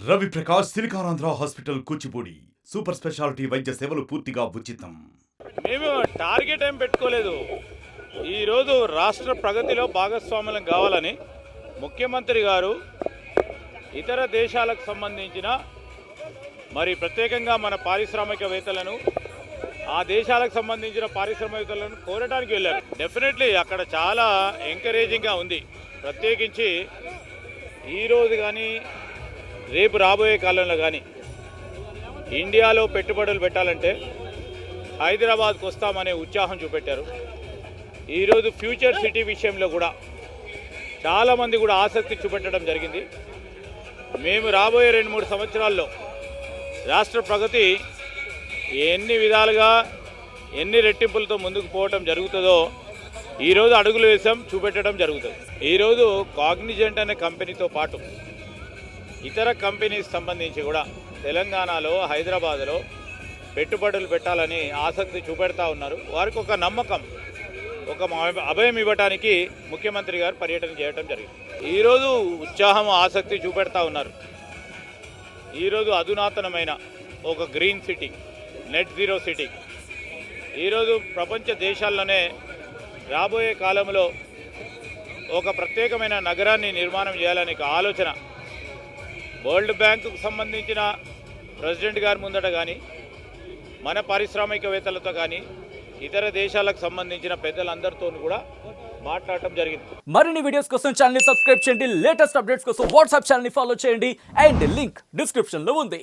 Ravi Prakash Siliconandhra hospital Kuchipudi super speciality వైద్య సేవలు పూర్తిగా ఉచితం. మేము టార్గెట్ ఏం పెట్టుకోలేదు. ఈరోజు రాష్ట్ర ప్రగతిలో భాగస్వాములం కావాలని ముఖ్యమంత్రి గారు ఇతర దేశాలకు సంబంధించిన మరి ప్రత్యేకంగా మన పారిశ్రామికవేత్తలను ఆ దేశాలకు సంబంధించిన పారిశ్రామికవేత్తలను కోరడానికి వెళ్ళారు. డెఫినెట్లీ అక్కడ చాలా ఎంకరేజింగ్గా ఉంది. ప్రత్యేకించి ఈరోజు కానీ రేపు రాబోయే కాలంలో కానీ ఇండియాలో పెట్టుబడులు పెట్టాలంటే హైదరాబాద్కు వస్తామనే ఉత్సాహం చూపెట్టారు. ఈరోజు ఫ్యూచర్ సిటీ విషయంలో కూడా చాలామంది కూడా ఆసక్తి చూపెట్టడం జరిగింది. మేము రాబోయే 2-3 సంవత్సరాల్లో రాష్ట్ర ప్రగతి ఎన్ని విధాలుగా ఎన్ని రెట్టింపులతో ముందుకు పోవటం జరుగుతుందో ఈరోజు అడుగులు వేసాం, చూపెట్టడం జరుగుతుంది. ఈరోజు కాగ్నిజెంట్ అనే కంపెనీతో పాటు ఇతర కంపెనీస్ సంబంధించి కూడా తెలంగాణలో హైదరాబాద్లో పెట్టుబడులు పెట్టాలని ఆసక్తి చూపెడతా ఉన్నారు. వారికి ఒక నమ్మకం, ఒక అభయం ఇవ్వడానికి ముఖ్యమంత్రి గారు పర్యటన చేయడం జరిగింది. ఈరోజు ఉత్సాహం ఆసక్తి చూపెడతా ఉన్నారు. ఈరోజు అధునాతనమైన ఒక green city, net zero city ఈరోజు ప్రపంచ దేశాల్లోనే రాబోయే కాలంలో ఒక ప్రత్యేకమైన నగరాన్ని నిర్మాణం చేయాలని ఆలోచన వరల్డ్ బ్యాంకుకు సంబంధించిన ప్రెసిడెంట్ గారి ముందట కానీ మన పారిశ్రామికవేత్తలతో కానీ ఇతర దేశాలకు సంబంధించిన పెద్దలందరితో కూడా మాట్లాడటం జరిగింది. మరిన్ని వీడియోస్ కోసం ఛానల్ ని సబ్స్క్రైబ్ చేయండి. లేటెస్ట్ అప్డేట్స్ కోసం వాట్సాప్ ఛానల్ ని ఫాలో చేయండి. అండ్ లింక్ డిస్క్రిప్షన్ లో ఉంది.